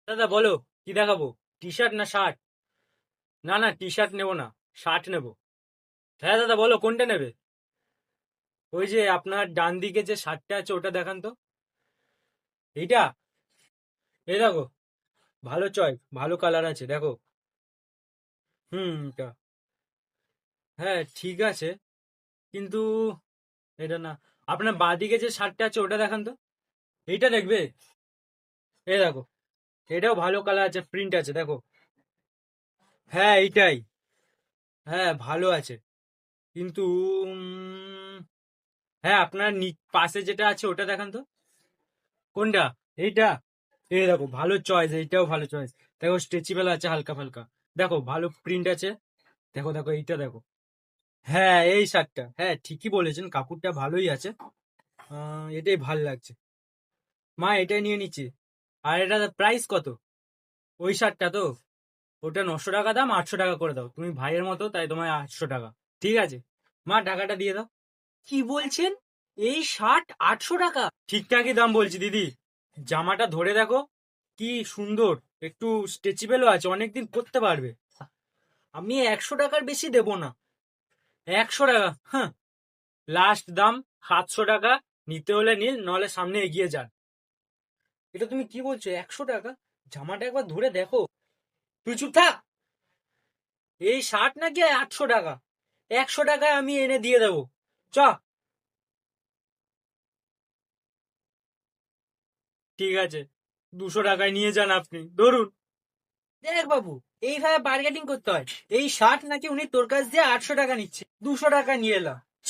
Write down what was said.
দাদা বলো, কি দেখাবো? টি শার্ট না শার্ট? না না, টি শার্ট নেবো না, শার্ট নেবো। হ্যাঁ দাদা বলো, কোনটা নেবে? ওই যে আপনার ডান দিকে যে শার্টটা আছে ওটা দেখান তো। এইটা? এই দেখো, ভালো চয়েস, ভালো কালার আছে, দেখো। এটা। হ্যাঁ ঠিক আছে, কিন্তু এটা না। আপনার বাঁ দিকে যে শার্টটা আছে ওটা দেখান তো। এইটা দেখবে? এই দেখো, এটাও ভালো কালার আছে, প্রিন্ট আছে, দেখো। হ্যাঁ এইটাই। হ্যাঁ ভালো আছে, কিন্তু হ্যাঁ আপনার পাশে যেটা আছে ওটা দেখান তো। কোনটা? এইটা? এই দেখো, ভালো চয়েস, এইটাও ভালো চয়েস। দেখো স্ট্রেচেবল আছে হালকা ফালকা, দেখো ভালো প্রিন্ট আছে। দেখো দেখো এইটা দেখো। হ্যাঁ এই শার্টটা, হ্যাঁ ঠিকই বলেছেন, কাপড়টা ভালোই আছে। এটাই ভাল লাগছে। মা এটাই নিয়ে নিচ্ছি। আর এটা প্রাইস কত? ওই শার্টটা তো? ওটা 900 টাকা দাম, 800 টাকা করে দাও, তুমি ভাইয়ের মতো তাই তোমায় 800 টাকা। ঠিক আছে, মা টাকাটা দিয়ে দাও। কি বলছেন? এই শার্ট 800 টাকা? ঠিকঠাকই দাম বলছি দিদি। জামাটা ধরে দেখো, কি সুন্দর, একটু স্ট্রেচেবলও আছে, অনেকদিন পরতে পারবে। আমি 100 টাকার বেশি দেবো না। 100 টাকা? হ্যাঁ, লাস্ট দাম 700 টাকা। নিতে হলে নিন, নলে সামনে এগিয়ে যান। এটা তুমি কি বলছো, 100 টাকা? জামাটা একবার ধরে দেখো। তুই চুপ থাক। এই শার্ট নাকি 800 টাকা? 100 টাকায় আমি এনে দিয়ে দেবো। চ। ঠিক আছে, 200 টাকায় নিয়ে যান আপনি, ধরুন। দেখ বাবু, এইভাবে বার্গেটিং করতে হয়। এই শার্ট নাকি উনি তোর কাছ দিয়ে 800 টাকা নিচ্ছে, 200 টাকা নিয়ে এলাম। চ।